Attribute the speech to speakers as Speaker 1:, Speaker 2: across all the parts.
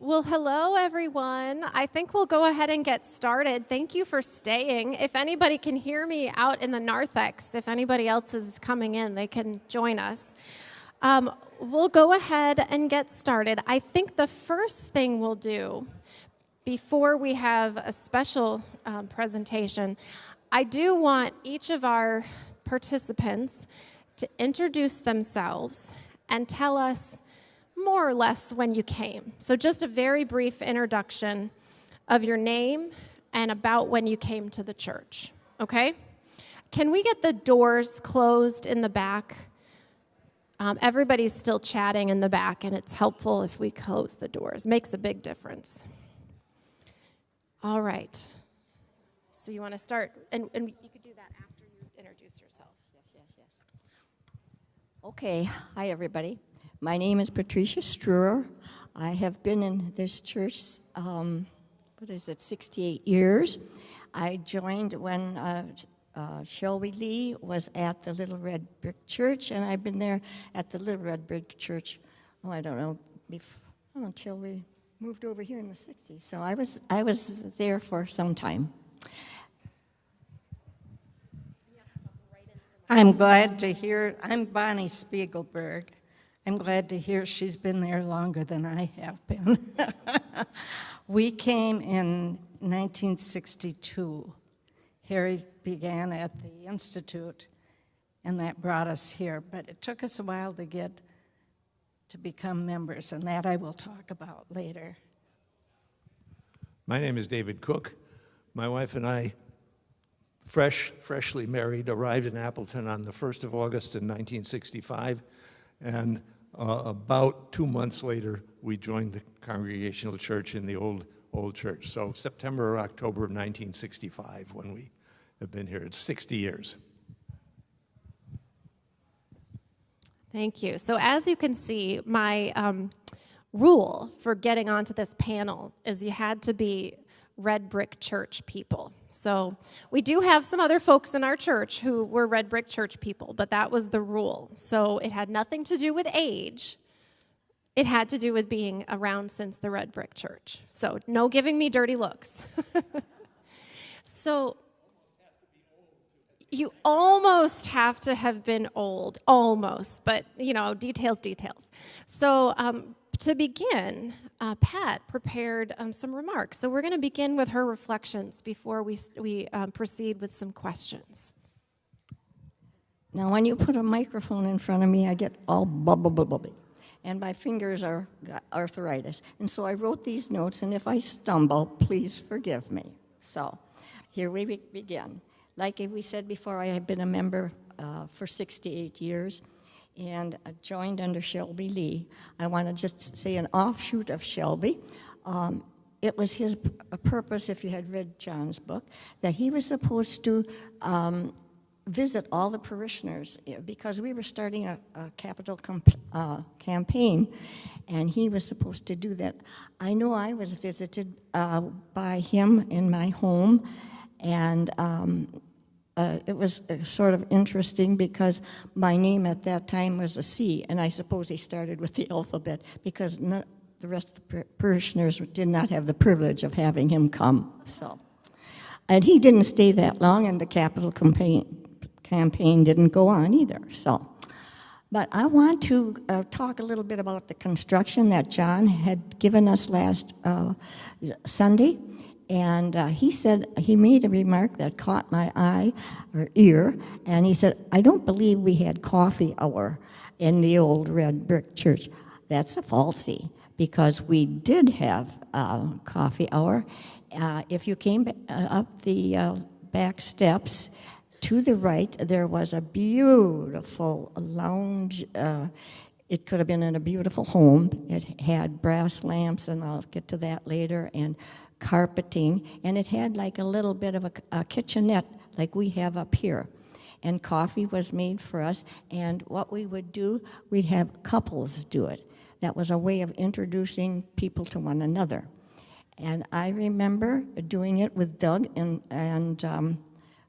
Speaker 1: Well, hello, everyone. I think we'll go ahead and get started. Thank you for staying. If anybody can hear me out in the narthex, if anybody else is coming in, they can join us. We'll go ahead and get started. I think the first thing we'll do before we have a special presentation, I do want each of our participants to introduce themselves and tell us more or less when you came. So just a very brief introduction of your name and about when you came to the church, okay? Can we get the doors closed in the back? Everybody's still chatting in the back, and it's helpful if we close the doors. Makes a big difference. All right. So you want to start, and you could do that after you introduce yourself.
Speaker 2: Yes. Okay. Hi, everybody. My name is Patricia Struer. I have been in this church, 68 years. I joined when Shelby Lee was at the Little Red Brick Church, and I've been there at the Little Red Brick Church, until we moved over here in the 60s. So I was there for some time.
Speaker 3: I'm glad to hear, I'm Bonnie Spiegelberg. I'm glad to hear she's been there longer than I have been. We came in 1962. Harry began at the Institute, and that brought us here. But it took us a while to become members, and that I will talk about later.
Speaker 4: My name is David Cook. My wife and I, freshly married, arrived in Appleton on the 1st of August in 1965. And about 2 months later, we joined the Congregational church in the old church. So September or October of 1965 when we have been here. It's 60 years.
Speaker 1: Thank you. So as you can see, my rule for getting onto this panel is you had to be Red Brick Church people. So we do have some other folks in our church who were Red Brick Church people, but that was the rule. So it had nothing to do with age. It had to do with being around since the Red Brick Church. So no giving me dirty looks. So you almost have to have been old, almost, but, details. So to begin, Pat prepared some remarks. So we're going to begin with her reflections before we proceed with some questions.
Speaker 2: Now, when you put a microphone in front of me, I get all bubbly, and my fingers are got arthritis. And so I wrote these notes, and if I stumble, please forgive me. So here we begin. Like we said before, I have been a member for 68 years. And joined under Shelby Lee. I want to just say an offshoot of Shelby. It was his purpose, if you had read John's book, that he was supposed to visit all the parishioners because we were starting a capital campaign, and he was supposed to do that. I know I was visited by him in my home, and it was sort of interesting because my name at that time was a C, and I suppose he started with the alphabet because the rest of the parishioners did not have the privilege of having him come. So, and he didn't stay that long, and the capital campaign didn't go on either. So, but I want to talk a little bit about the construction that John had given us last Sunday. And he made a remark that caught my eye or ear, and he said, I don't believe we had coffee hour in the old Red Brick Church. That's a falsie, because we did have coffee hour. If you came up the back steps to the right, there was a beautiful lounge. It could have been in a beautiful home. It had brass lamps, and I'll get to that later, and carpeting, and it had like a little bit of a kitchenette like we have up here. And coffee was made for us, and what we would do, we'd have couples do it. That was a way of introducing people to one another. And I remember doing it with Doug and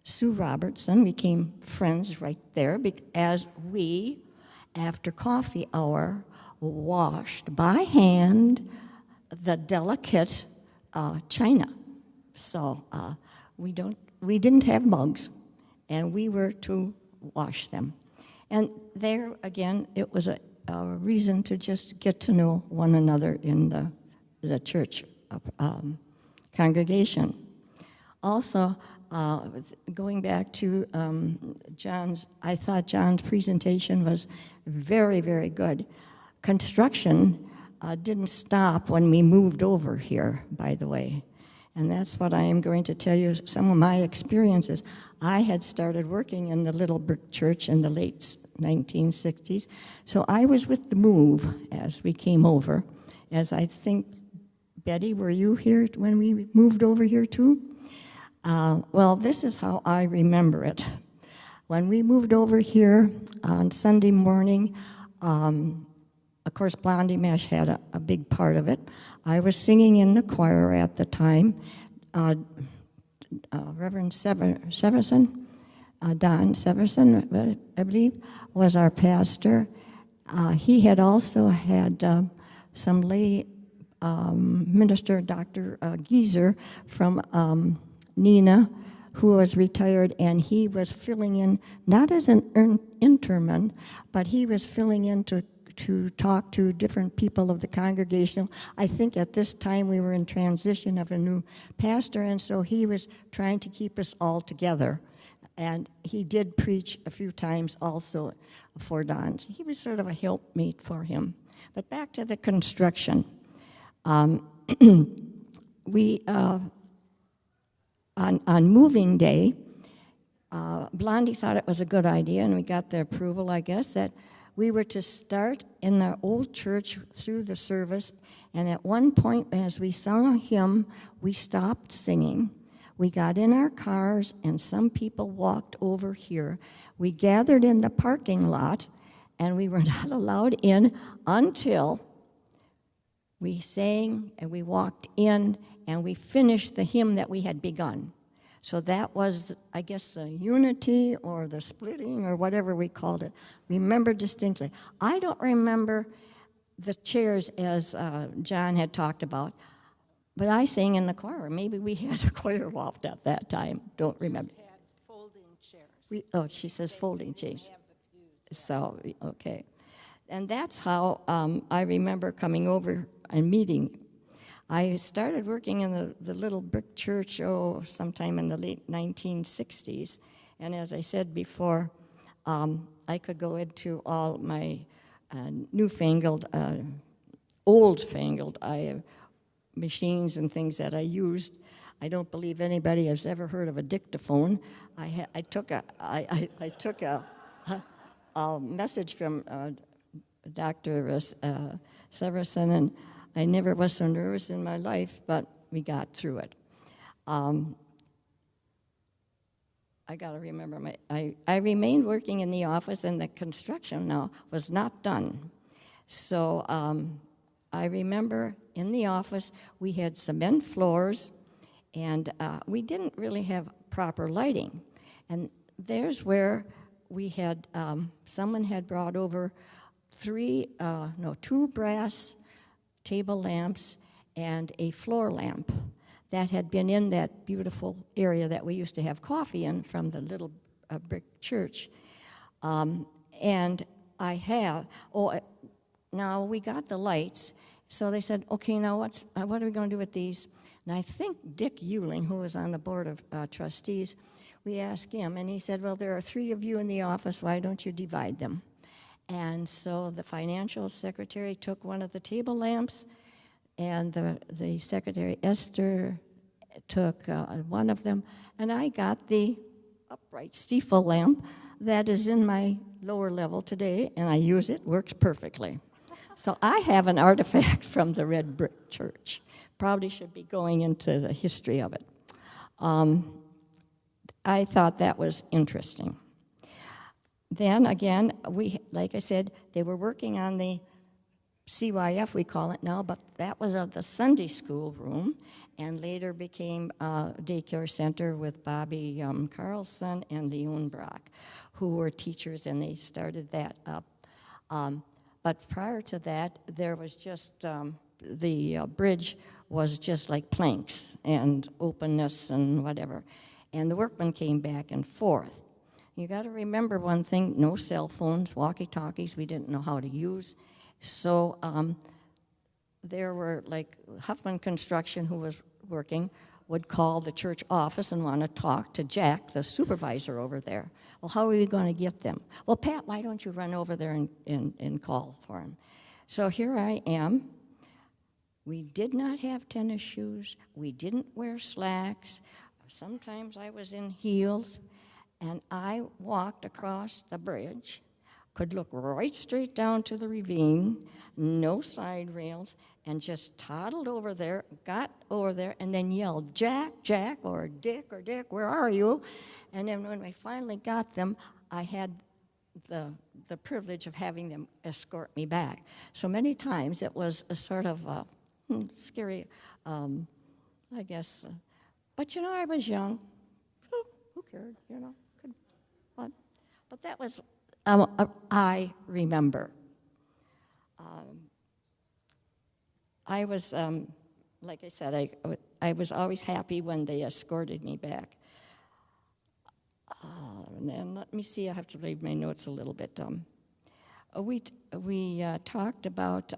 Speaker 2: Sue Robertson. We became friends right there as we, after coffee hour, washed by hand the delicate china. So we didn't have mugs, and we were to wash them. And there, again, it was a reason to just get to know one another in the church congregation. Also, going back to I thought John's presentation was very, very good. Construction didn't stop when we moved over here, by the way. And that's what I am going to tell you, some of my experiences. I had started working in the little brick church in the late 1960s, so I was with the move as we came over. As I think, Betty, were you here when we moved over here too? Well, this is how I remember it. When we moved over here on Sunday morning, of course, Blondie Mesh had a big part of it. I was singing in the choir at the time. Reverend Severson, Don Severson, I believe, was our pastor. He had also had some lay minister, Dr. Geezer from Nina, who was retired, and he was filling in, not as an interman, but he was filling in to talk to different people of the Congregational. I think at this time we were in transition of a new pastor, and so he was trying to keep us all together. And he did preach a few times also for Don. He was sort of a helpmate for him. But back to the construction. We, on moving day, Blondie thought it was a good idea, and we got the approval, I guess, that we were to start in the old church through the service, and at one point, as we sung a hymn, we stopped singing. We got in our cars, and some people walked over here. We gathered in the parking lot, and we were not allowed in until we sang, and we walked in, and we finished the hymn that we had begun. So that was, I guess, the unity or the splitting or whatever we called it. Remember distinctly. I don't remember the chairs as John had talked about, but I sang in the choir. Maybe we had a choir loft at that time. Don't remember.
Speaker 3: Had folding chairs.
Speaker 2: She says folding chairs. So, okay. And that's how I remember coming over and meeting. I started working in the little brick church, sometime in the late 1960s. And as I said before, I could go into all my newfangled, old-fangled machines and things that I used. I don't believe anybody has ever heard of a dictaphone. I took a message from Dr. Severson, and I never was so nervous in my life, but we got through it. I got to remember, I remained working in the office, and the construction now was not done. So I remember in the office we had cement floors, and we didn't really have proper lighting. And there's where we had, someone had brought over two brass table lamps and a floor lamp that had been in that beautiful area that we used to have coffee in from the little brick church. And I have, now we got the lights, so they said, okay, now what are we going to do with these? And I think Dick Euling, who was on the board of trustees, we asked him, and he said, well, there are 3 of you in the office, why don't you divide them? And so the financial secretary took one of the table lamps, and the secretary, Esther, took one of them, and I got the upright steeple lamp that is in my lower level today, and I use it, works perfectly. So I have an artifact from the red brick church. Probably should be going into the history of it. I thought that was interesting. Then again, like I said, they were working on the CYF, we call it now, but that was the Sunday school room, and later became a daycare center with Bobby Carlson and Leon Brock, who were teachers, and they started that up. But prior to that, there was just bridge was just like planks and openness and whatever. And the workmen came back and forth. You got to remember one thing, no cell phones, walkie-talkies we didn't know how to use. So there were, like, Huffman Construction, who was working, would call the church office and want to talk to Jack, the supervisor over there. Well, how are we going to get them? Well, Pat, why don't you run over there and call for him? So here I am. We did not have tennis shoes. We didn't wear slacks. Sometimes I was in heels, and I walked across the bridge, could look right straight down to the ravine, no side rails, and just toddled over there, got over there, and then yelled, Jack, Jack, or Dick, where are you? And then when we finally got them, I had the privilege of having them escort me back. So many times it was a sort of scary, I guess. But, I was young. Who cared, But that was, I remember. I was, like I said, I was always happy when they escorted me back. And then let me see, I have to read my notes a little bit. We talked about,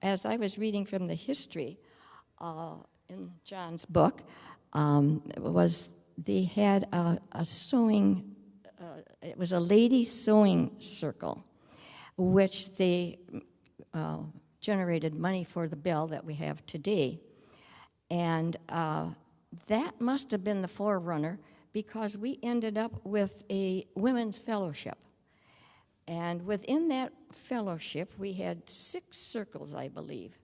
Speaker 2: as I was reading from the history in John's book, they had a sewing, it was a ladies' sewing circle, which they generated money for the bell that we have today. And that must have been the forerunner, because we ended up with a women's fellowship. And within that fellowship, we had 6 circles, I believe.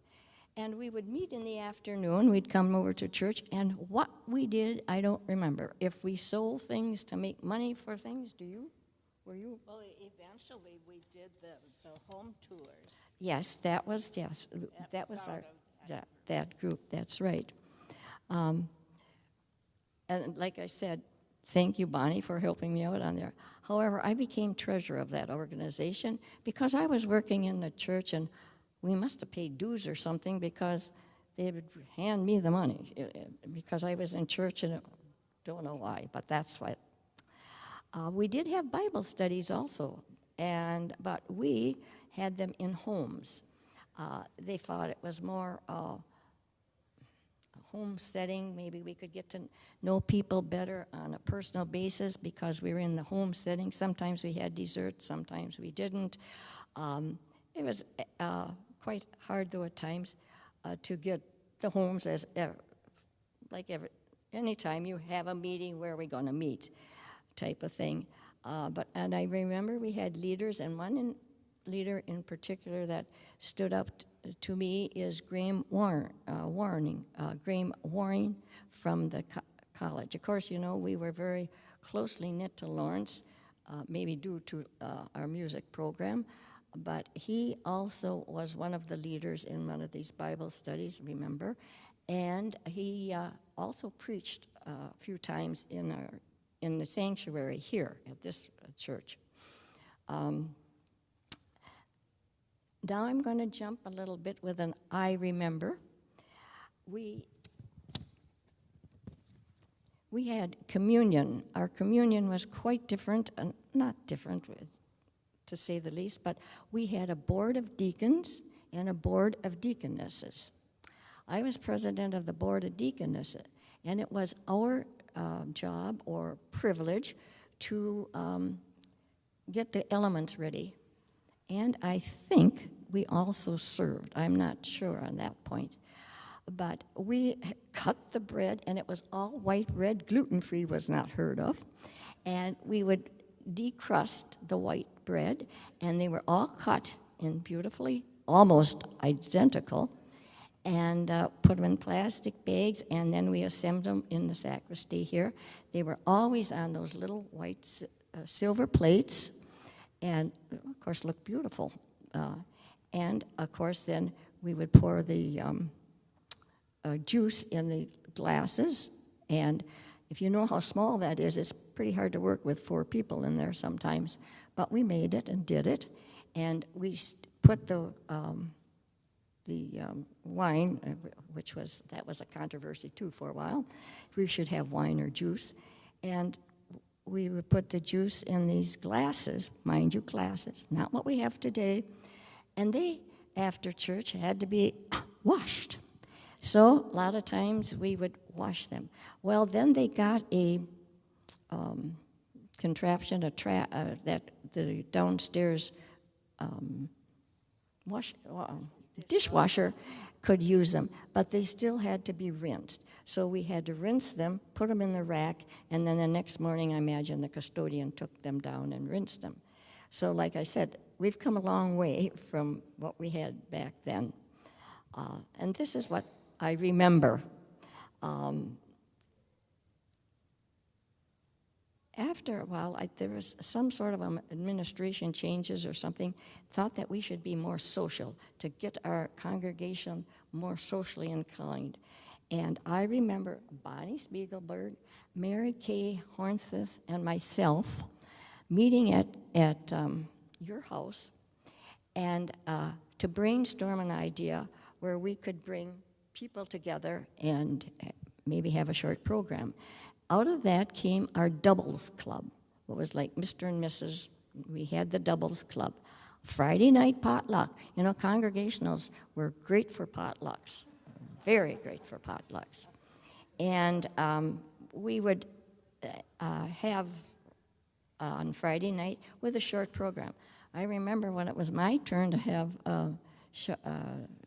Speaker 2: And we would meet in the afternoon. We'd come over to church, and what we did, I don't remember. If we sold things to make money for things, were you?
Speaker 3: Well, eventually we did the home tours.
Speaker 2: Yes, that was our that group. That's right. And like I said, thank you, Bonnie, for helping me out on there. However, I became treasurer of that organization because I was working in the church, and we must have paid dues or something, because they would hand me the money because I was in church, and don't know why, but that's what. We did have Bible studies also, but we had them in homes. They thought it was more home setting. Maybe we could get to know people better on a personal basis because we were in the home setting. Sometimes we had dessert, sometimes we didn't. It was quite hard, though, at times to get the homes anytime you have a meeting, where are we going to meet type of thing. And I remember we had leaders, and one leader in particular that stood up to me is Graham Warring from the college. Of course, we were very closely knit to Lawrence, maybe due to our music program, but he also was one of the leaders in one of these Bible studies, remember, and he also preached a few times in the sanctuary here at this church. Now I'm going to jump a little bit with an I remember. We had communion. Our communion was quite different, and not different to say the least, but we had a board of deacons and a board of deaconesses. I was president of the board of deaconesses, and it was our job or privilege to get the elements ready. And I think we also served. I'm not sure on that point. But we cut the bread, and it was all white bread. Gluten-free was not heard of. And we would decrust the white bread, and they were all cut in beautifully, almost identical, and put them in plastic bags, and then we assembled them in the sacristy here. They were always on those little white silver plates, and of course looked beautiful. And of course then we would pour the juice in the glasses, and if you know how small that is, it's pretty hard to work with 4 people in there sometimes, but we made it and did it, and we put the wine, that was a controversy too for a while. We should have wine or juice. And we would put the juice in these glasses, mind you, glasses, not what we have today. And they, after church, had to be washed. So a lot of times we would wash them. Well, then they got a contraption, that the downstairs dishwasher could use them, but they still had to be rinsed. So we had to rinse them, put them in the rack, and then the next morning, I imagine the custodian took them down and rinsed them. So like I said, we've come a long way from what we had back then. And this is what I remember. After a while, there was some sort of administration changes or something, thought that we should be more social, to get our congregation more socially inclined. And I remember Bonnie Spiegelberg, Mary Kay Hornthith, and myself meeting at your house and to brainstorm an idea where we could bring people together and maybe have a short program. Out of that came our doubles club. It was like Mr. and Mrs. We had the doubles club. Friday night potluck. You know, Congregationals were great for potlucks, very great for potlucks. And we would have on Friday night with a short program. I remember when it was my turn to have a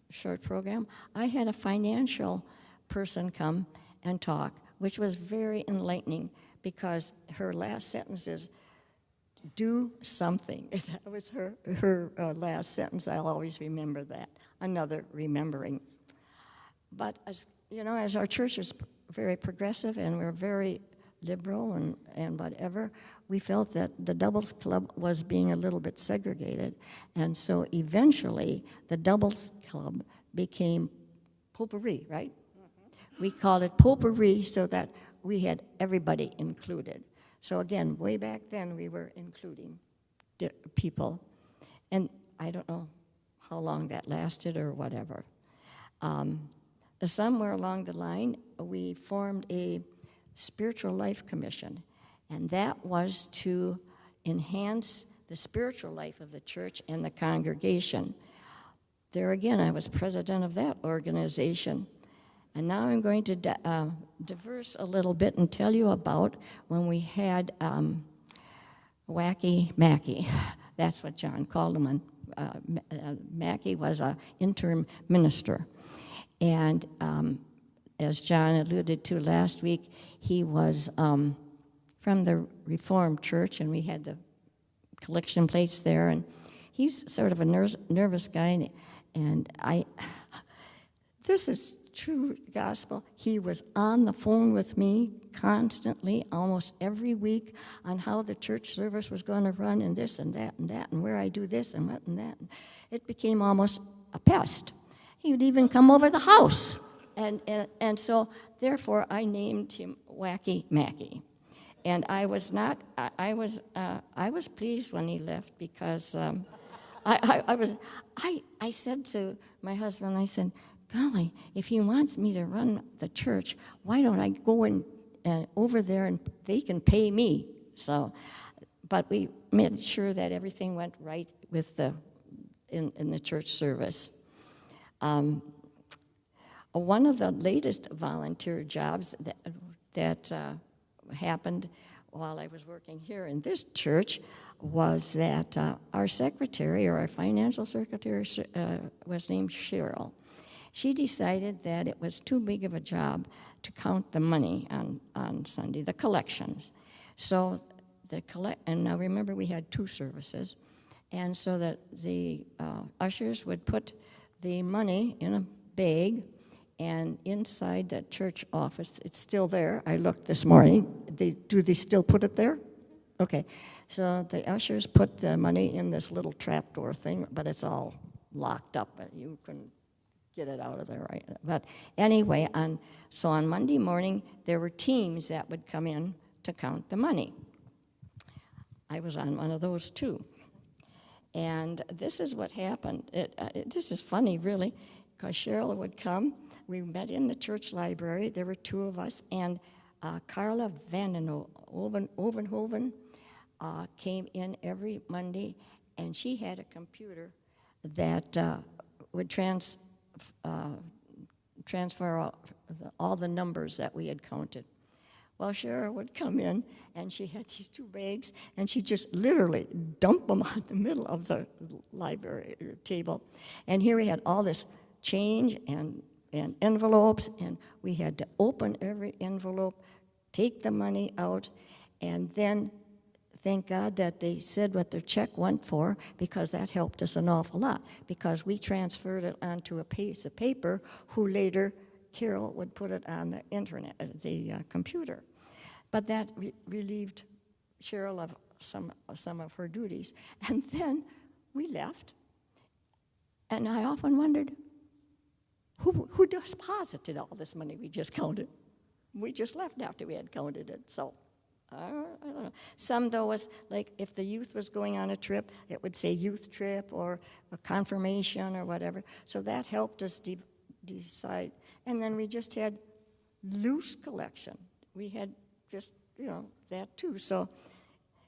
Speaker 2: short program, I had a financial person come and talk, which was very enlightening because her last sentence is, do something. That was her last sentence. I'll always remember that. Another remembering. But as you know, as our church is very progressive and we're very liberal and whatever, we felt that the doubles club was being a little bit segregated. And so eventually the doubles club became potpourri, right? We called it potpourri so that we had everybody included. So again, way back then, we were including people. And I don't know how long that lasted or whatever. Somewhere along the line, we formed a spiritual life commission. And that was to enhance the spiritual life of the church and the congregation. There again, I was president of that organization. And now I'm going to diverse a little bit and tell you about when we had Wacky Mackey. That's what John called him. Mackey was an interim minister. And as John alluded to last week, he was from the Reformed Church, and we had the collection plates there. And he's sort of a nervous guy, and this is true gospel. He was on the phone with me constantly, almost every week, on how the church service was going to run and this and that and that and where I do this and what and that. It became almost a pest. He would even come over the house. And so, therefore, I named him Wacky Mackey. And I was pleased when he left because I said to my husband, I said, golly, if he wants me to run the church, why don't I go over there and they can pay me? So, but we made sure that everything went right with in the church service. One of the latest volunteer jobs that happened while I was working here in this church was that our secretary, or our financial secretary, was named Cheryl. She decided that it was too big of a job to count the money on Sunday, the collections. So and now remember we had 2 services, and so that the ushers would put the money in a bag, and inside that church office, it's still there. I looked this morning. Do they still put it there? Okay. So the ushers put the money in this little trapdoor thing, but it's all locked up. You couldn't get it out of there, right? But anyway, so on Monday morning, there were teams that would come in to count the money. I was on one of those too. And this is what happened. This is funny, really, because Cheryl would come. We met in the church library. There were two of us, and Carla Ovenhoven came in every Monday, and she had a computer that would transfer all the numbers that we had counted. Well, Cheryl would come in, and she had these two bags, and she'd just literally dump them on the middle of the library table. And here we had all this change and envelopes, and we had to open every envelope, take the money out, and then thank God that they said what their check went for, because that helped us an awful lot, because we transferred it onto a piece of paper, who later, Carol would put it on the internet, the computer. But that relieved Cheryl of some of her duties. And then we left, and I often wondered, who deposited all this money we just counted? We just left after we had counted it, so I don't know. Some, though, was like if the youth was going on a trip, it would say youth trip or a confirmation or whatever. So that helped us decide. And then we just had loose collection. We had just, that too. So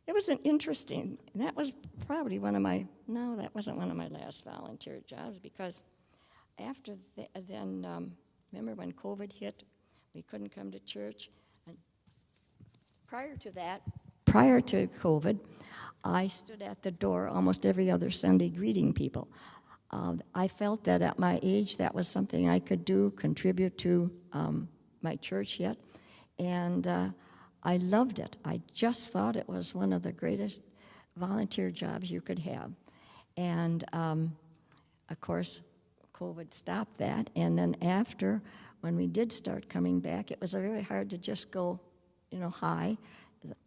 Speaker 2: it was an interesting, and that was probably that wasn't one of my last volunteer jobs, because after then, remember when COVID hit, we couldn't come to church. And prior to COVID, I stood at the door almost every other Sunday greeting people. I felt that at my age, that was something I could do, contribute to my church yet, and I loved it. I just thought it was one of the greatest volunteer jobs you could have. And, of course, COVID stopped that, and then after, when we did start coming back, it was very hard to just go, high,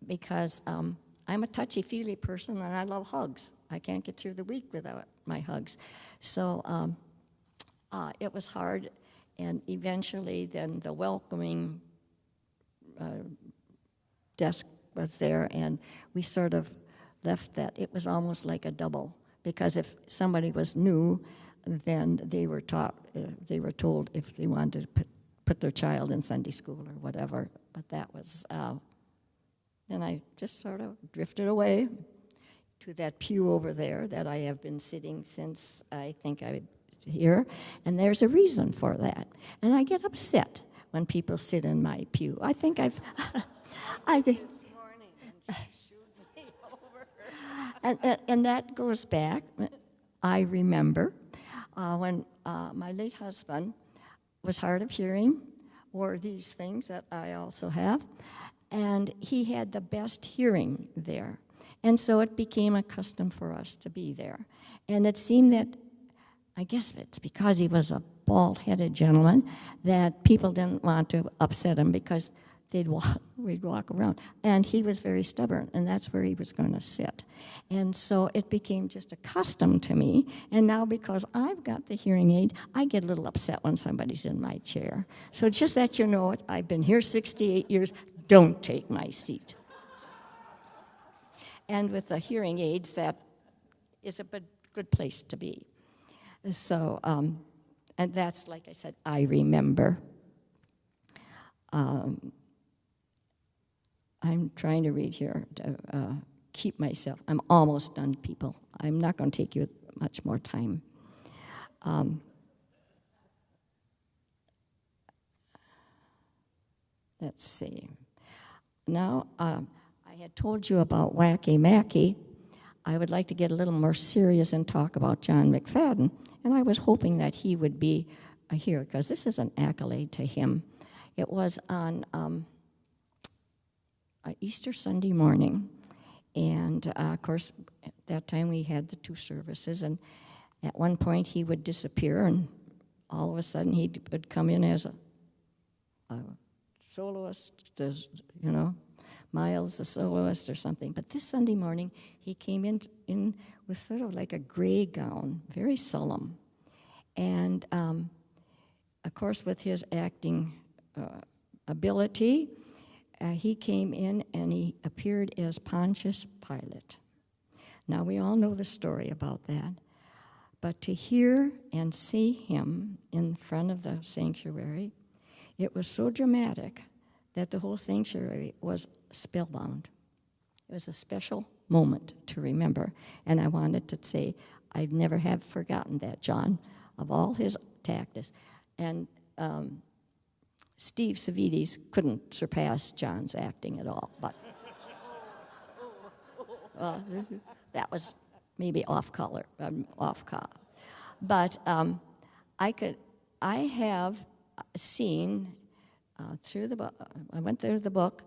Speaker 2: because I'm a touchy-feely person, and I love hugs. I can't get through the week without my hugs. So it was hard, and eventually then the welcoming desk was there, and we sort of left that. It was almost like a double, because if somebody was new, then they were told if they wanted to put their child in Sunday school or whatever. But that was, then I just sort of drifted away to that pew over there that I have been sitting since I think I was here, and there's a reason for that. And I get upset when people sit in my pew. I think I think.
Speaker 3: This morning, and she shooed me over.
Speaker 2: And that goes back. I remember when my late husband was hard of hearing, wore these things that I also have, and he had the best hearing there. And so it became a custom for us to be there. And it seemed that, I guess it's because he was a bald-headed gentleman, that people didn't want to upset him, because we'd walk around. And he was very stubborn, and that's where he was going to sit. And so it became just a custom to me. And now, because I've got the hearing aid, I get a little upset when somebody's in my chair. So just that you know it, I've been here 68 years. Don't take my seat. And with the hearing aids, that is a good place to be. So, and that's, like I said, I remember. I'm trying to read here to keep myself. I'm almost done, people. I'm not going to take you much more time. Let's see. Now, I had told you about Wacky Mackey. I would like to get a little more serious and talk about John McFadden, and I was hoping that he would be here, because this is an accolade to him. It was on Easter Sunday morning, and of course, at that time we had the two services, and at one point he would disappear, and all of a sudden he would come in as a soloist, Miles the soloist or something. But this Sunday morning, he came in with sort of like a gray gown, very solemn. And, of course, with his acting ability, he came in and he appeared as Pontius Pilate. Now, we all know the story about that. But to hear and see him in front of the sanctuary, it was so dramatic that the whole sanctuary was spellbound. It was a special moment to remember. And I wanted to say, I never have forgotten that, John, of all his tactics. And Steve Savides couldn't surpass John's acting at all. But that was maybe off color. But I have seen through the book. I went through the book.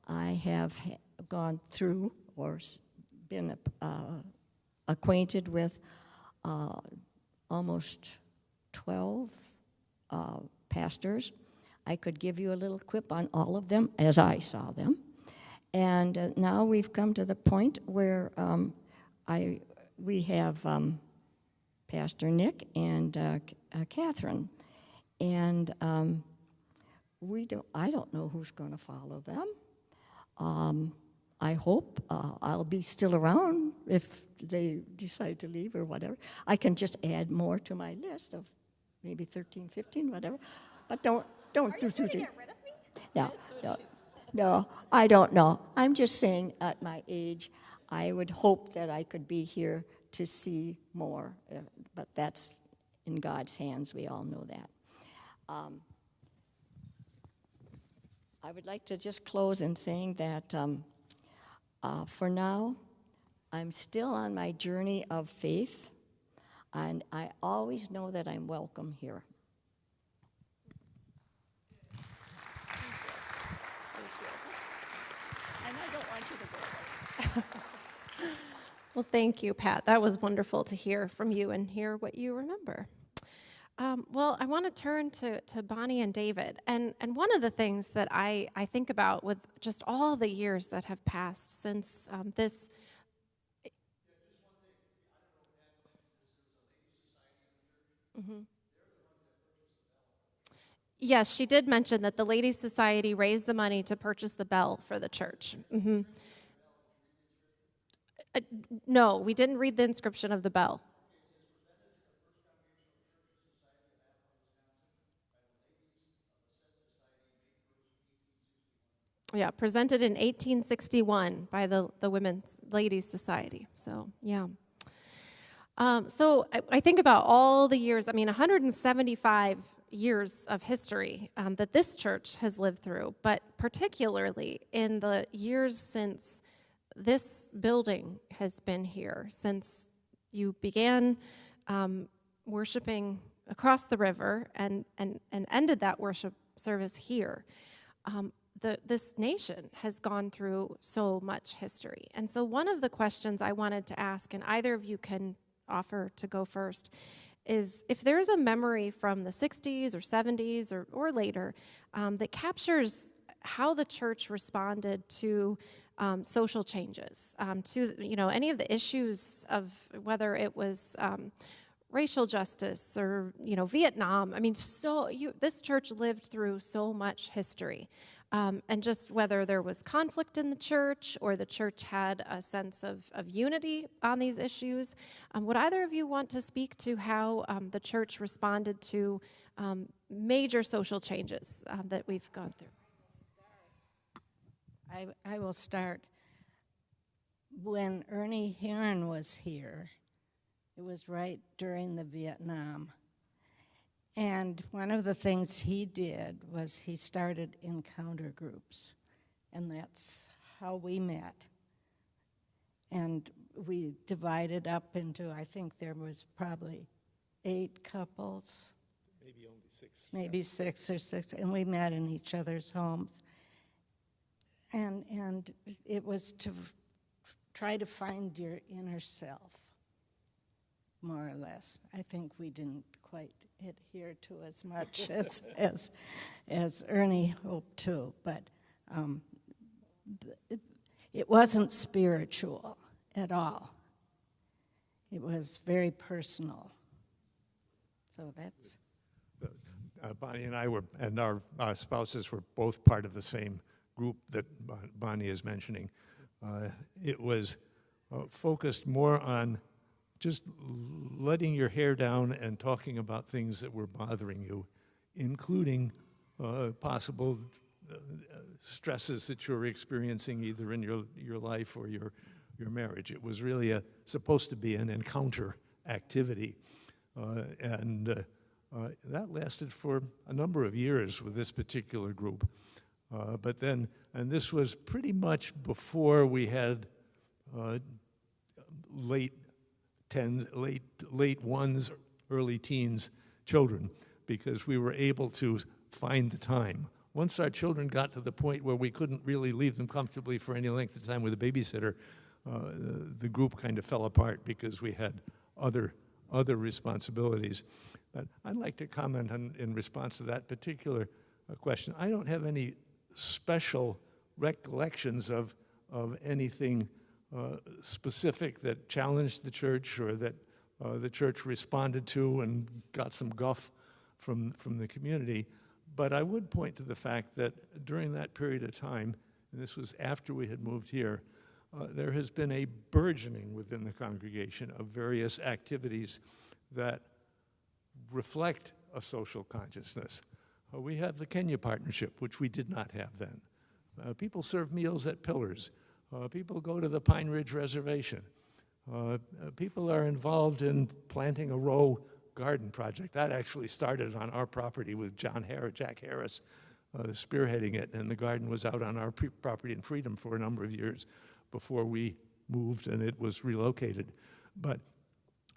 Speaker 2: I have gone through or been acquainted with almost 12 pastors. I could give you a little quip on all of them as I saw them. And now we've come to the point where we have Pastor Nick and Catherine, and I don't know who's going to follow them. I hope I'll be still around if they decide to leave or whatever. I can just add more to my list of maybe 13, 15, whatever. But don't do
Speaker 1: Are you trying to get rid of me?
Speaker 2: No, I don't know. I'm just saying at my age, I would hope that I could be here to see more, but that's in God's hands. We all know that. I would like to just close in saying that for now, I'm still on my journey of faith, and I always know that I'm welcome here. And I don't want you to go.
Speaker 1: Well, thank you, Pat. That was wonderful to hear from you and hear what you remember. Well, I want to turn to Bonnie and David. And one of the things that I think about with just all the years that have passed since this. Mm-hmm. Yes, she did mention that the Ladies' Society raised the money to purchase the bell for the church. Mm-hmm. No, we didn't read the inscription of the bell. Yeah, presented in 1861 by the Women's Ladies' Society. So, yeah. So I think about all the years, 175 years of history that this church has lived through, but particularly in the years since this building has been here, since you began worshiping across the river and ended that worship service here. This nation has gone through so much history. And so one of the questions I wanted to ask, and either of you can offer to go first, is if there's a memory from the 60s or 70s or later that captures how the church responded to social changes, to any of the issues of whether it was racial justice or Vietnam. This church lived through so much history. And just whether there was conflict in the church or the church had a sense of unity on these issues. Would either of you want to speak to how the church responded to major social changes that we've gone through?
Speaker 3: I will start. When Ernie Heron was here, it was right during the Vietnam. And one of the things he did was he started encounter groups, and that's how we met. And we divided up into, I think there was probably 8 couples.
Speaker 4: Maybe only 6.
Speaker 3: Maybe 6 or 6, and we met in each other's homes. And it was to try to find your inner self, more or less. I think we didn't quite adhere to as much as Ernie hoped to, but it wasn't spiritual at all. It was very personal. So that's...
Speaker 4: Bonnie and I were, and our spouses were both part of the same group that Bonnie is mentioning. It was focused more on just letting your hair down and talking about things that were bothering you, including possible stresses that you're experiencing either in your life or your marriage. It was really supposed to be an encounter activity. And that lasted for a number of years with this particular group. But then, and this was pretty much before we had late ones, early teens children, because we were able to find the time. Once our children got to the point where we couldn't really leave them comfortably for any length of time with a babysitter, the group kind of fell apart because we had other responsibilities. But I'd like to comment in response to that particular question. I don't have any special recollections of anything specific that challenged the church or that the church responded to and got some guff from the community. But I would point to the fact that during that period of time, and this was after we had moved here, there has been a burgeoning within the congregation of various activities that reflect a social consciousness. We have the Kenya Partnership, which we did not have then. People serve meals at Pillars. People go to the Pine Ridge Reservation. People are involved in planting a row garden project. That actually started on our property with Jack Harris spearheading it, and the garden was out on our property in Freedom for a number of years before we moved and it was relocated. But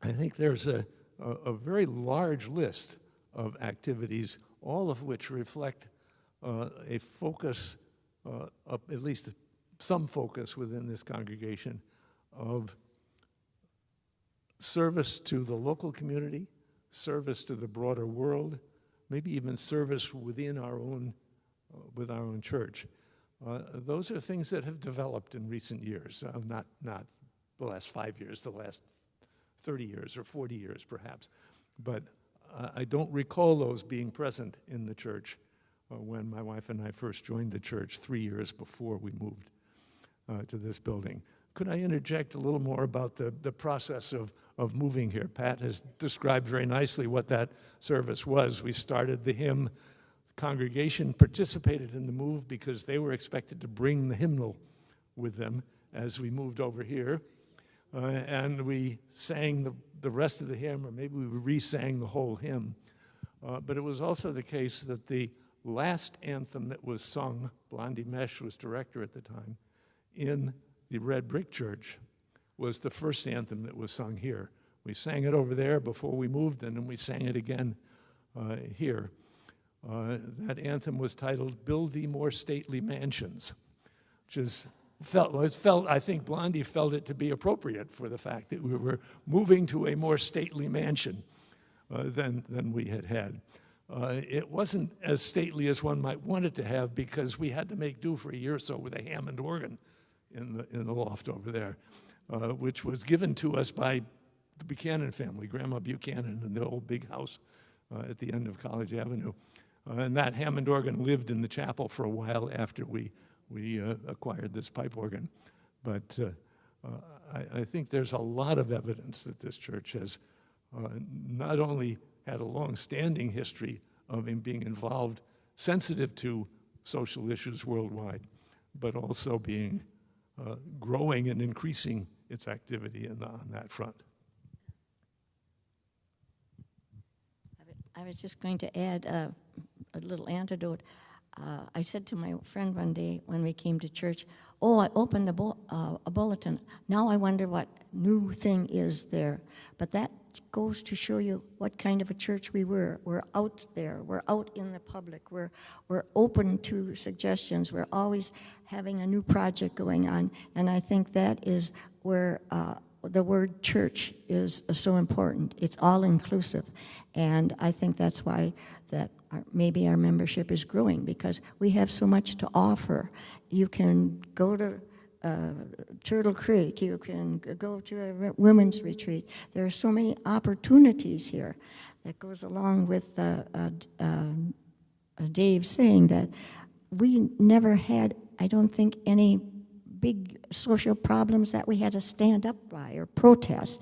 Speaker 4: I think there's a very large list of activities, all of which reflect a focus, at least some focus within this congregation, of service to the local community, service to the broader world, maybe even service within our own, with our own church. Those are things that have developed in recent years, not the last 5 years, the last 30 years or 40 years perhaps. But I don't recall those being present in the church when my wife and I first joined the church 3 years before we moved to this building. Could I interject a little more about the process of moving here? Pat has described very nicely what that service was. We started the hymn. The congregation participated in the move because they were expected to bring the hymnal with them as we moved over here. And we sang the rest of the hymn, or maybe we re-sang the whole hymn. But it was also the case that the last anthem that was sung, Blondie Mesh was director at the time, in the Red Brick Church, was the first anthem that was sung here. We sang it over there before we moved, and then we sang it again here. That anthem was titled, "Build Thee More Stately Mansions," which is I think Blondie felt it to be appropriate for the fact that we were moving to a more stately mansion than we had had. It wasn't as stately as one might want it to have because we had to make do for a year or so with a Hammond organ in the loft over there, which was given to us by the Buchanan family, Grandma Buchanan, in the old big house at the end of College Avenue. And that Hammond organ lived in the chapel for a while after we acquired this pipe organ. But I think there's a lot of evidence that this church has not only had a long-standing history of being involved, sensitive to social issues worldwide, but also being growing and increasing its activity on that front.
Speaker 2: I was just going to add a little antidote. I said to my friend one day when we came to church, "Oh, I opened a bulletin. Now I wonder what new thing is there." But that goes to show you what kind of a church we were. We're out there. We're out in the public. We're open to suggestions. We're always having a new project going on. And I think that is where the word church is so important. It's all inclusive. And I think that's why that maybe our membership is growing, because we have so much to offer. You can go to Turtle Creek, you can go to a women's retreat. There are so many opportunities here. That goes along with Dave saying that we never had, I don't think, any big social problems that we had to stand up by or protest.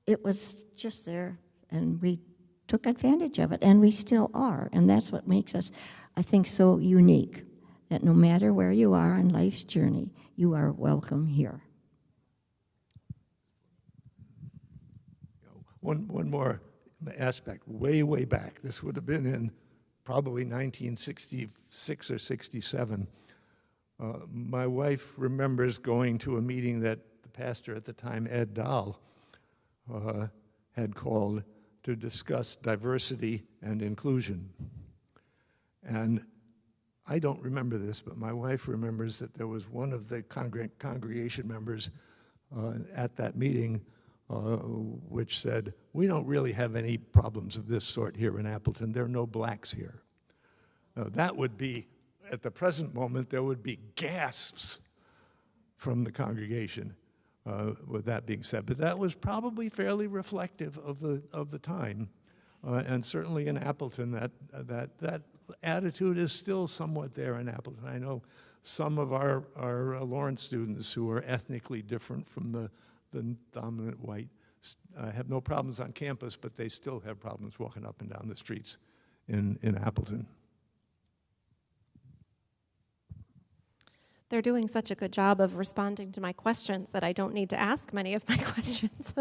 Speaker 2: It was just there, and we took advantage of it, and we still are. And that's what makes us, I think, so unique, that no matter where you are on life's journey, you are welcome here.
Speaker 4: One more aspect, way back. This would have been in probably 1966 or 67. My wife remembers going to a meeting that the pastor at the time, Ed Dahl, had called to discuss diversity and inclusion. And I don't remember this, but my wife remembers that there was one of the congregation members at that meeting which said, "We don't really have any problems of this sort here in Appleton. There are no blacks here." Now, that would be, at the present moment, there would be gasps from the congregation with that being said. But that was probably fairly reflective of the time. And certainly in Appleton, that attitude is still somewhat there in Appleton. I know some of our Lawrence students who are ethnically different from the dominant white have no problems on campus, but they still have problems walking up and down the streets in Appleton.
Speaker 1: They're doing such a good job of responding to my questions that I don't need to ask many of my questions.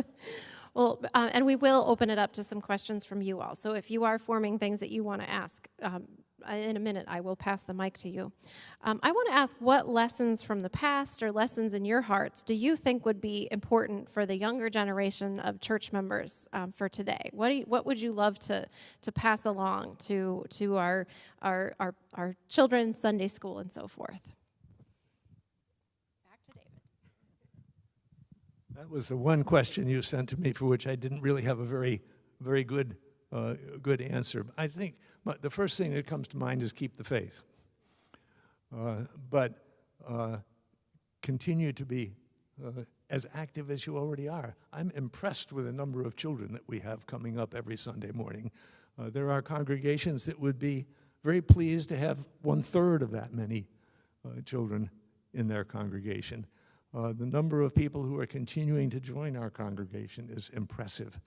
Speaker 1: Well, and we will open it up to some questions from you all. So if you are forming things that you want to ask, in a minute I will pass the mic to you. I want to ask, what lessons from the past or lessons in your hearts do you think would be important for the younger generation of church members for today? What would you love to pass along to our children, Sunday school, and so forth?
Speaker 4: That was the one question you sent to me for which I didn't really have a very good answer. I think the first thing that comes to mind is keep the faith. But continue to be as active as you already are. I'm impressed with the number of children that we have coming up every Sunday morning. There are congregations that would be very pleased to have 1/3 of that many children in their congregation. The number of people who are continuing to join our congregation is impressive.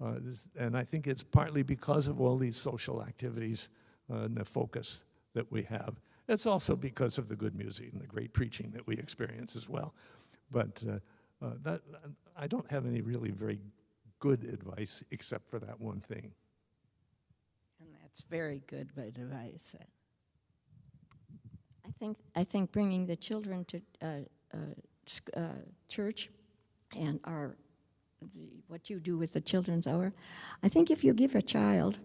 Speaker 4: And I think it's partly because of all these social activities and the focus that we have. It's also because of the good music and the great preaching that we experience as well. But I don't have any really very good advice except for that one thing.
Speaker 3: And that's very good advice.
Speaker 2: I think bringing the children to church and what you do with the children's hour, I think if you give a child,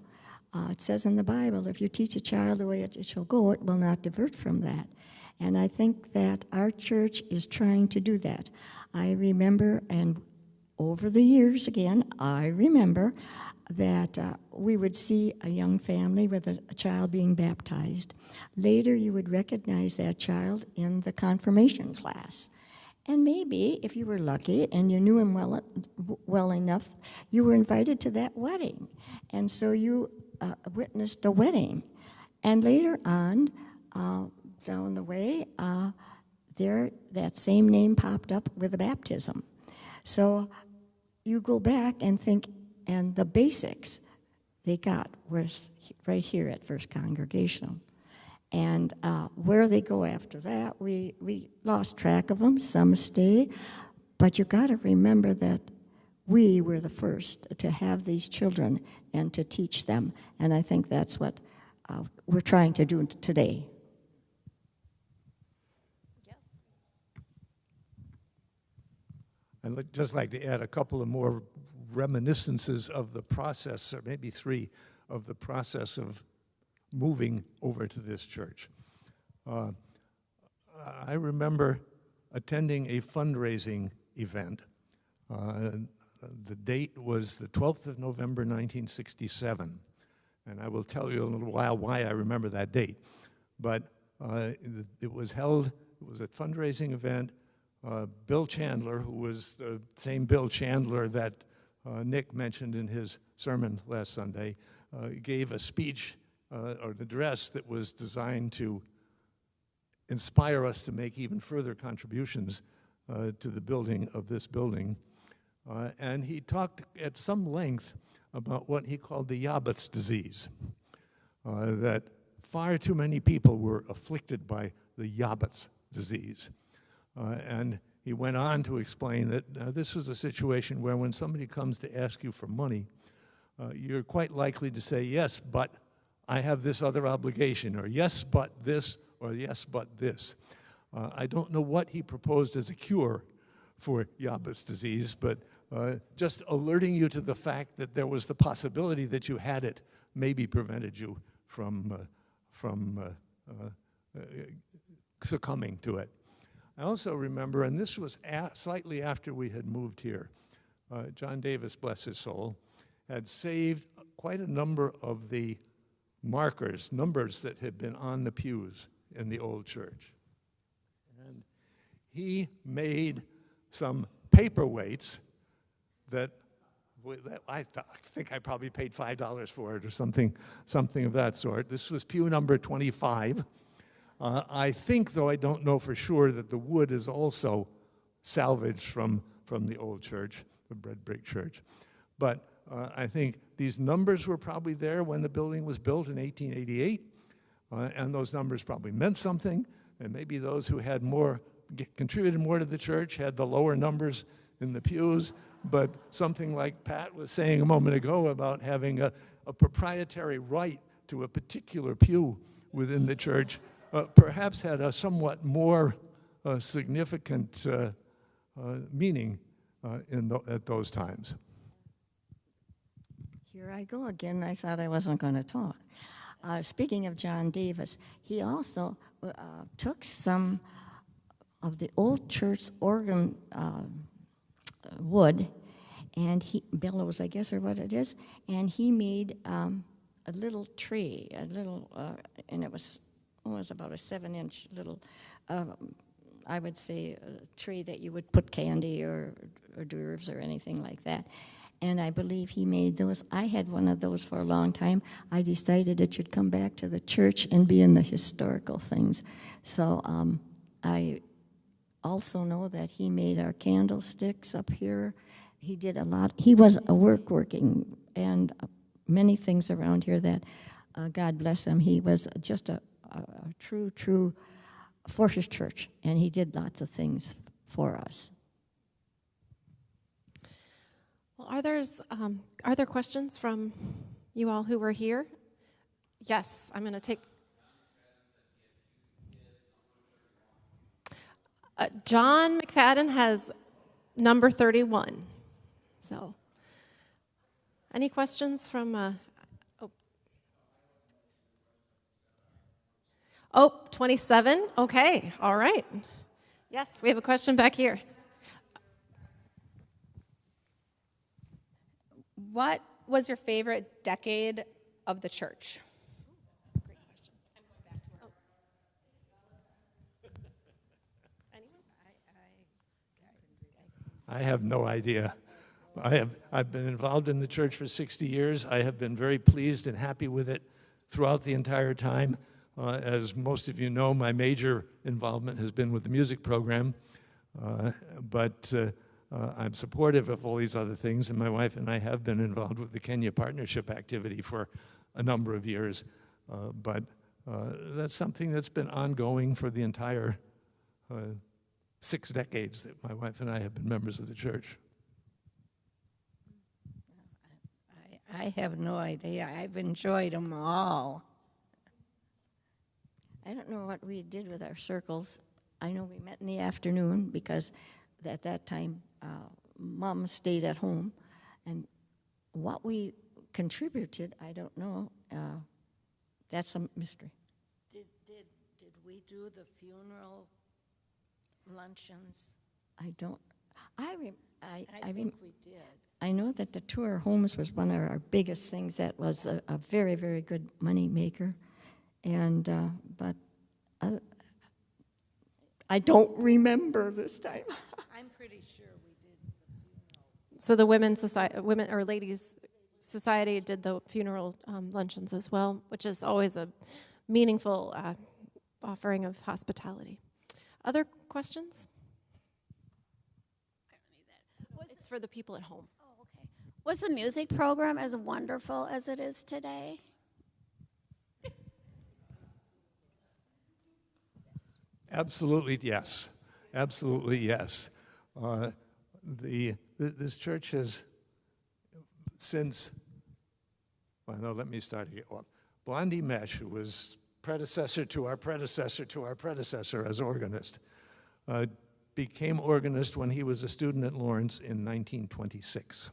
Speaker 2: it says in the Bible, if you teach a child the way it shall go, it will not divert from that. And I think that our church is trying to do that. I remember, and over the years again, I remember that we would see a young family with a child being baptized. Later, you would recognize that child in the confirmation class. And maybe, if you were lucky and you knew him well enough, you were invited to that wedding. And so you witnessed a wedding. And later on, down the way, that same name popped up with a baptism. So you go back and think, and the basics they got was right here at First Congregational. And where they go after that, we lost track of them. Some stay. But you got to remember that we were the first to have these children and to teach them. And I think that's what we're trying to do today.
Speaker 1: Yes.
Speaker 4: I'd just like to add a couple of more reminiscences of the process, or maybe 3, of the process of moving over to this church. I remember attending a fundraising event. The date was the 12th of November, 1967. And I will tell you in a little while why I remember that date. But it was a fundraising event. Bill Chandler, who was the same Bill Chandler that Nick mentioned in his sermon last Sunday, gave a speech or an address that was designed to inspire us to make even further contributions to the building of this building. And he talked at some length about what he called the Yabut's disease, that far too many people were afflicted by the Yabut's disease. And he went on to explain that this was a situation where when somebody comes to ask you for money, you're quite likely to say, yes, but I have this other obligation, or yes, but this, or yes, but this. I don't know what he proposed as a cure for Yabut's disease, but just alerting you to the fact that there was the possibility that you had it maybe prevented you from succumbing to it. I also remember, and this was slightly after we had moved here, John Davis, bless his soul, had saved quite a number of the numbers that had been on the pews in the old church. And he made some paperweights that I think I probably paid $5 for it or something of that sort. This was pew number 25. I think, though I don't know for sure, that the wood is also salvaged from the old church, the red brick church. But I think these numbers were probably there when the building was built in 1888, and those numbers probably meant something, and maybe those who had contributed more to the church had the lower numbers in the pews, but something like Pat was saying a moment ago about having a proprietary right to a particular pew within the church perhaps had a somewhat more significant meaning at those times.
Speaker 2: Here I go again. I thought I wasn't going to talk. Speaking of John Davis, he also took some of the old church organ wood, and bellows, I guess, or what it is, and he made a little tree, and it was about a 7-inch little, I would say, a tree that you would put candy or hors d'oeuvres or anything like that. And I believe he made those. I had one of those for a long time. I decided it should come back to the church and be in the historical things. So I also know that he made our candlesticks up here. He did a lot. He was working and many things around here that, God bless him, he was just a true for his church, and he did lots of things for us.
Speaker 1: Well, are there questions from you all who were here? Yes, I'm going to take. John McFadden has number 31. So, any questions from? 27. Okay, all right. Yes, we have a question back here.
Speaker 5: What was your favorite decade of the church?
Speaker 1: That's a great question. I'm going back to Anyone?
Speaker 4: I have no idea. I've been involved in the church for 60 years. I have been very pleased and happy with it throughout the entire time. As most of you know, my major involvement has been with the music program, but I'm supportive of all these other things, and my wife and I have been involved with the Kenya Partnership activity for a number of years, but that's something that's been ongoing for the entire 6 decades that my wife and I have been members of the church.
Speaker 3: I have no idea. I've enjoyed them all.
Speaker 2: I don't know what we did with our circles. I know we met in the afternoon because at that time, Mom stayed at home. And what we contributed, I don't know. That's a mystery.
Speaker 3: Did we do the funeral luncheons?
Speaker 2: I don't.
Speaker 3: I think we did.
Speaker 2: I know that the tour of homes was one of our biggest things. That was a very, very good money maker. And but I don't remember this time.
Speaker 3: I'm pretty sure we did the funeral.
Speaker 1: So the women or ladies society did the funeral luncheons as well, which is always a meaningful offering of hospitality. Other questions? It's for the people at home.
Speaker 6: Oh, okay. Was the music program as wonderful as it is today?
Speaker 4: Absolutely yes. Absolutely yes. This church has since, well, no, let me start again. Well, Blondie Mesh, who was predecessor to our predecessor to our predecessor as organist, became organist when he was a student at Lawrence in 1926.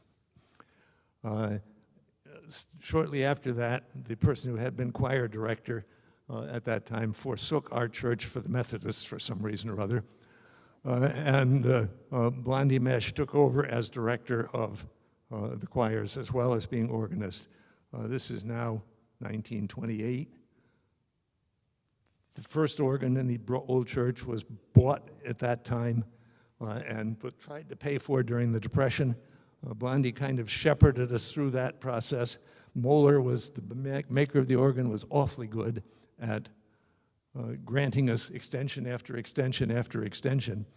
Speaker 4: Shortly after that, the person who had been choir director at that time forsook our church for the Methodists for some reason or other. And Blondie Mesh took over as director of the choirs as well as being organist. This is now 1928. The first organ in the old church was bought at that time and tried to pay for during the Depression. Blondie kind of shepherded us through that process. Moeller was the maker of the organ, was awfully good at granting us extension after extension after extension.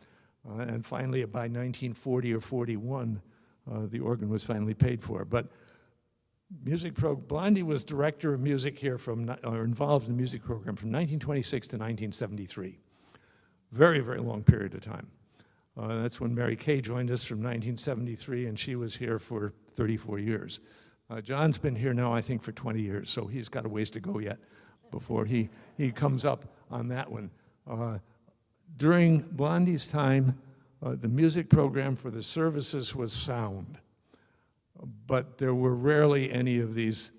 Speaker 4: And finally, by 1940 or 41, the organ was finally paid for. But Blondie was director of music here or involved in the music program from 1926 to 1973. Very, very long period of time. That's when Mary Kay joined us from 1973, and she was here for 34 years. John's been here now, I think, for 20 years, so he's got a ways to go yet before he comes up on that one. During Blondie's time, the music program for the services was sound, but there were rarely any of these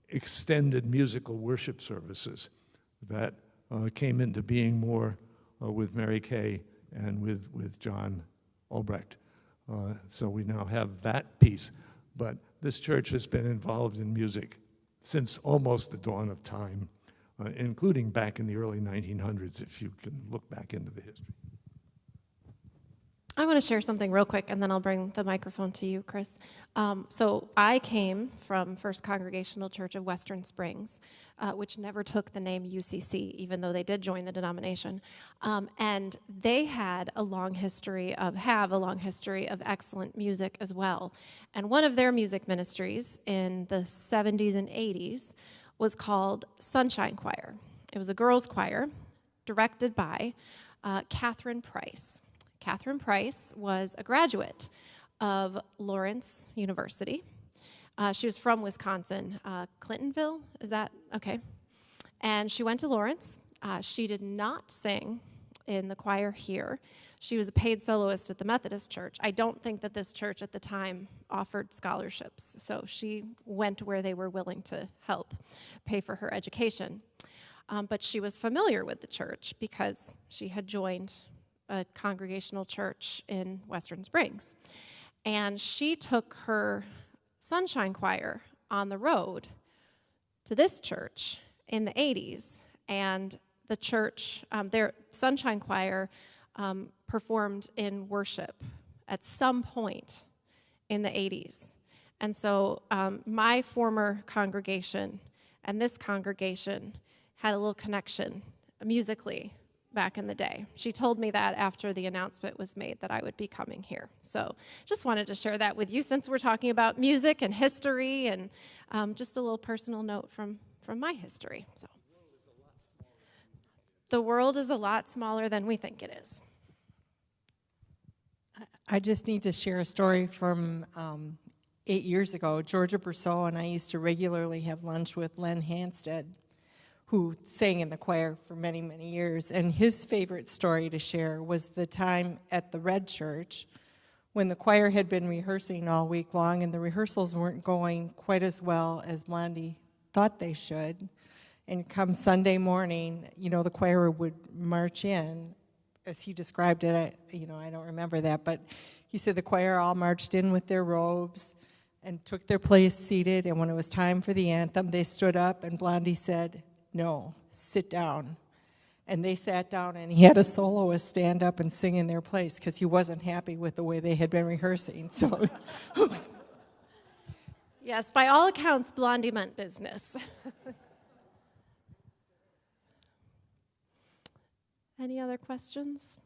Speaker 4: extended musical worship services that came into being more with Mary Kay and with John Albrecht. So we now have that piece. But this church has been involved in music since almost the dawn of time, including back in the early 1900s, if you can look back into the history.
Speaker 1: I want to share something real quick, and then I'll bring the microphone to you, Chris. So I came from First Congregational Church of Western Springs, which never took the name UCC, even though they did join the denomination. And they have a long history of excellent music as well. And one of their music ministries in the 70s and 80s was called Sunshine Choir. It was a girls' choir directed by Catherine Price. Catherine Price was a graduate of Lawrence University. She was from Wisconsin, Clintonville, is that, okay. And she went to Lawrence. She did not sing in the choir here. She was a paid soloist at the Methodist Church. I don't think that this church at the time offered scholarships, so she went where they were willing to help pay for her education. But she was familiar with the church because she had joined a Congregational church in Western Springs. And she took her Sunshine Choir on the road to this church in the 80s. And the church, their Sunshine Choir performed in worship at some point in the 80s. And so my former congregation and this congregation had a little connection musically back in the day. She told me that after the announcement was made that I would be coming here. So just wanted to share that with you since we're talking about music and history, and just a little personal note from my history. So the world is a lot smaller than we think it is.
Speaker 7: I just need to share a story from 8 years ago. Georgia Brousseau and I used to regularly have lunch with Len Hanstead, who sang in the choir for many, many years. And his favorite story to share was the time at the Red Church when the choir had been rehearsing all week long and the rehearsals weren't going quite as well as Blondie thought they should. And come Sunday morning, the choir would march in, as he described it. I don't remember that, but he said the choir all marched in with their robes and took their place seated, and when it was time for the anthem, they stood up, and Blondie said, "No, sit down." And they sat down, and he had a soloist stand up and sing in their place because he wasn't happy with the way they had been rehearsing. So,
Speaker 1: Yes, by all accounts, Blondie meant business. Any other questions?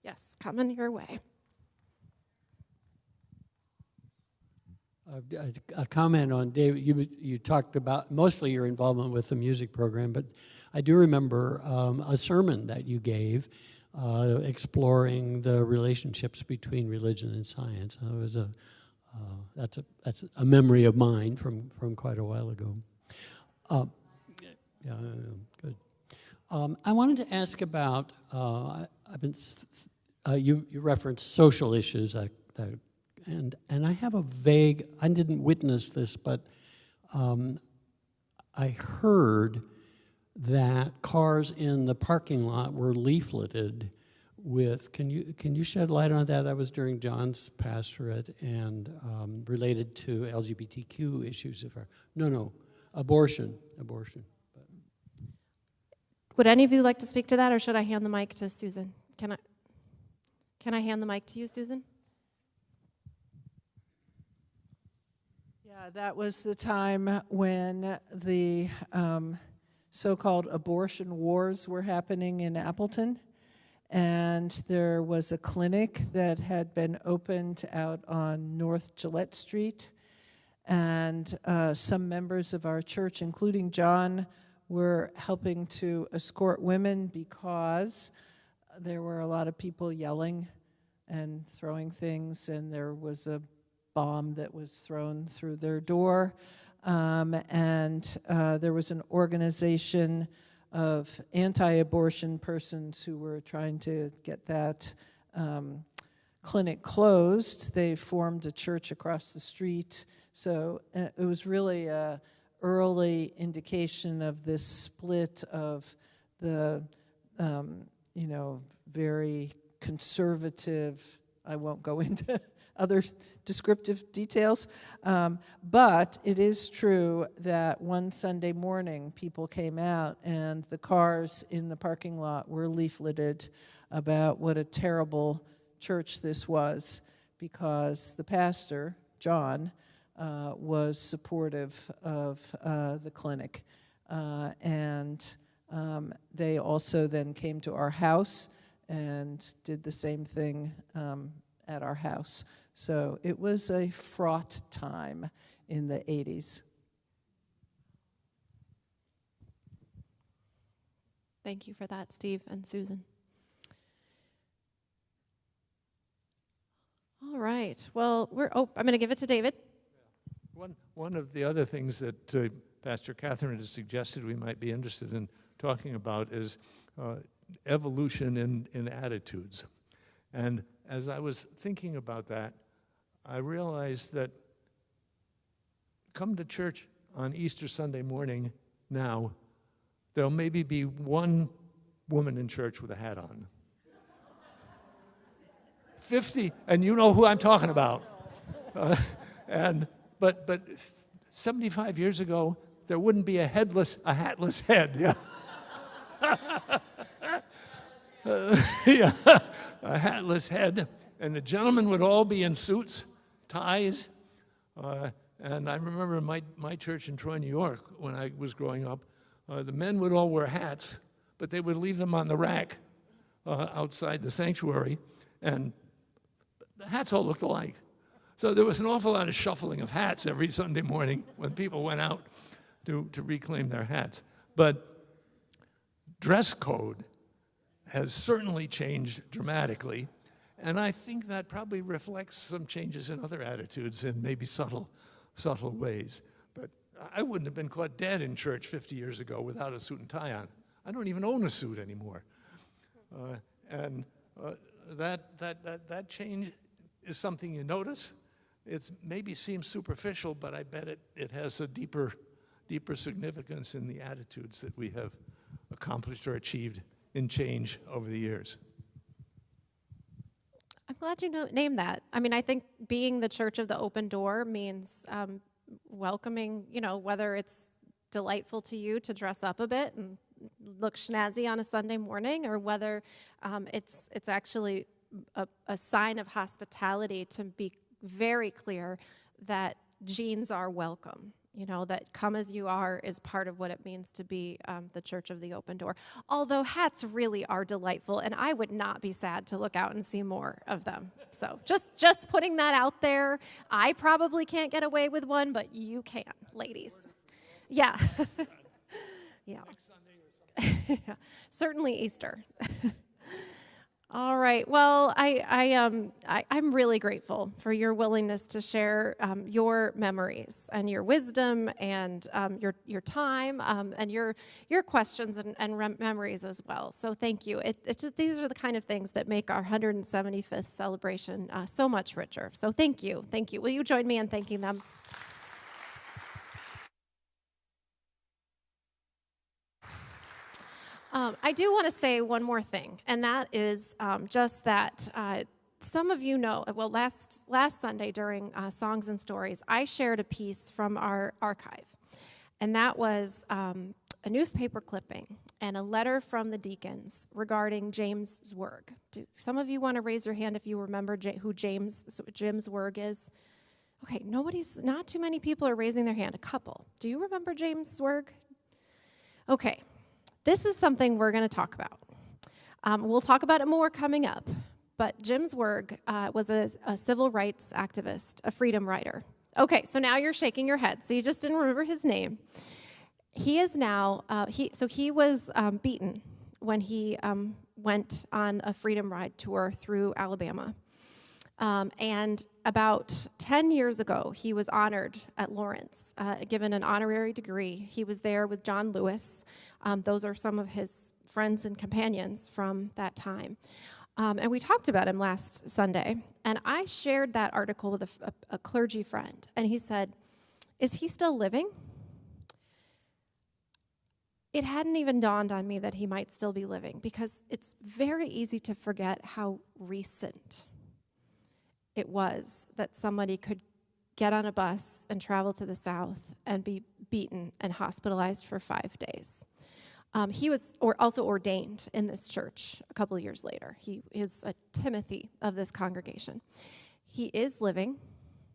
Speaker 1: Yes, coming your way.
Speaker 8: A comment on David. You talked about mostly your involvement with the music program, but I do remember a sermon that you gave exploring the relationships between religion and science. It was that's a memory of mine from quite a while ago. Yeah, good. I wanted to ask about. You referenced social issues and I have a vague. I didn't witness this, but I heard that cars in the parking lot were leafleted with. Can you shed light on that? That was during John's pastorate and related to LGBTQ issues. Abortion.
Speaker 1: Would any of you like to speak to that, or should I hand the mic to Susan? Can I hand the mic to you, Susan?
Speaker 9: Yeah, that was the time when the so-called abortion wars were happening in Appleton. And there was a clinic that had been opened out on North Gillette Street. And some members of our church, including John, were helping to escort women because there were a lot of people yelling and throwing things, and there was a bomb that was thrown through their door. And there was an organization of anti-abortion persons who were trying to get that clinic closed. They formed a church across the street. So it was really an early indication of this split of the, very conservative, I won't go into other descriptive details, but it is true that one Sunday morning people came out and the cars in the parking lot were leafleted about what a terrible church this was, because the pastor, John, was supportive of the clinic. And they also then came to our house and did the same thing at our house. So it was a fraught time in the 80s.
Speaker 1: Thank you for that, Steve and Susan. All right. Well, I'm going to give it to David.
Speaker 4: One of the other things that Pastor Catherine has suggested we might be interested in talking about is evolution in attitudes. And as I was thinking about that, I realized that come to church on Easter Sunday morning now, there'll maybe be one woman in church with a hat on. 50, and you know who I'm talking about. But 75 years ago, there wouldn't be a hatless head. Yeah. Yeah, a hatless head, and the gentlemen would all be in suits, ties, and I remember my church in Troy, New York, when I was growing up, the men would all wear hats, but they would leave them on the rack outside the sanctuary, and the hats all looked alike. So there was an awful lot of shuffling of hats every Sunday morning when people went out to reclaim their hats. But dress code has certainly changed dramatically, and I think that probably reflects some changes in other attitudes in maybe subtle ways. But I wouldn't have been caught dead in church 50 years ago without a suit and tie on. I don't even own a suit anymore. And that change is something you notice. It maybe seems superficial, but I bet it has a deeper significance in the attitudes that we have accomplished or achieved in change over the years.
Speaker 1: I'm glad you named that. I mean, I think being the church of the open door means welcoming, whether it's delightful to you to dress up a bit and look snazzy on a Sunday morning, or whether it's actually a sign of hospitality to be very clear that jeans are welcome. that come as you are is part of what it means to be the Church of the Open Door. Although hats really are delightful, and I would not be sad to look out and see more of them. So just putting that out there. I probably can't get away with one, but you can, ladies. Yeah. Yeah. Certainly Easter. All right. Well, I'm really grateful for your willingness to share your memories and your wisdom and your time and your questions and memories as well. So thank you. It's just, these are the kind of things that make our 175th celebration so much richer. So thank you. Thank you. Will you join me in thanking them? I do want to say one more thing, and that is just that some of you know, well, last Sunday during Songs and Stories, I shared a piece from our archive, and that was a newspaper clipping and a letter from the deacons regarding James Zwerg. Do some of you want to raise your hand if you remember who Jim Zwerg is? Okay, not too many people are raising their hand. A couple. Do you remember James Zwerg? Okay. This is something we're going to talk about. We'll talk about it more coming up, but Jim Zwerg was a civil rights activist, a freedom rider. Okay, so now you're shaking your head, so you just didn't remember his name. He is now, he was beaten when he went on a freedom ride tour through Alabama. And about 10 years ago, he was honored at Lawrence, given an honorary degree. He was there with John Lewis. Those are some of his friends and companions from that time. And we talked about him last Sunday. And I shared that article with a clergy friend. And he said, "Is he still living?" It hadn't even dawned on me that he might still be living, because it's very easy to forget how recent it was that somebody could get on a bus and travel to the South and be beaten and hospitalized for 5 days. He was also ordained in this church a couple of years later. He is a Timothy of this congregation. He is living.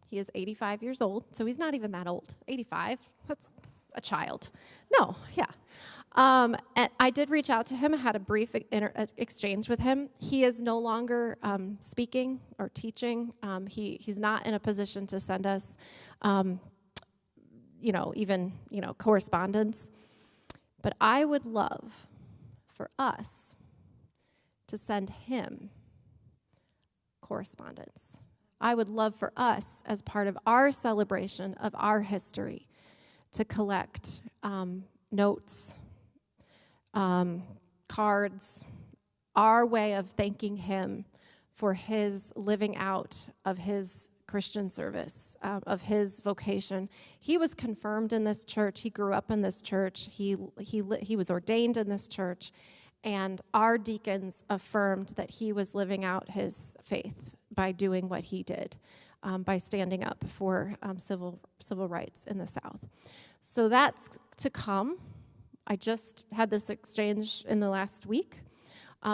Speaker 1: He is 85 years old, so he's not even that old. 85, that's a child. No, yeah. And I did reach out to him. I had a brief exchange with him. He is no longer speaking or teaching. He's not in a position to send us, correspondence. But I would love for us to send him correspondence. I would love for us, as part of our celebration of our history, to collect notes, cards, our way of thanking him for his living out of his Christian service, of his vocation. He was confirmed in this church. He grew up in this church. He was ordained in this church, and our deacons affirmed that he was living out his faith by doing what he did, by standing up for civil rights in the South. So that's to come. I just had this exchange in the last week.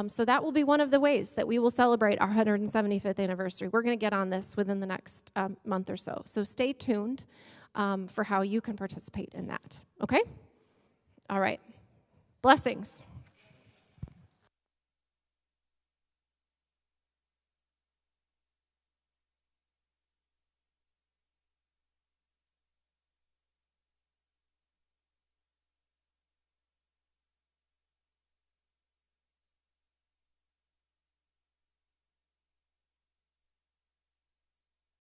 Speaker 1: So that will be one of the ways that we will celebrate our 175th anniversary. We're going to get on this within the next month or so. So stay tuned for how you can participate in that. Okay? All right. Blessings.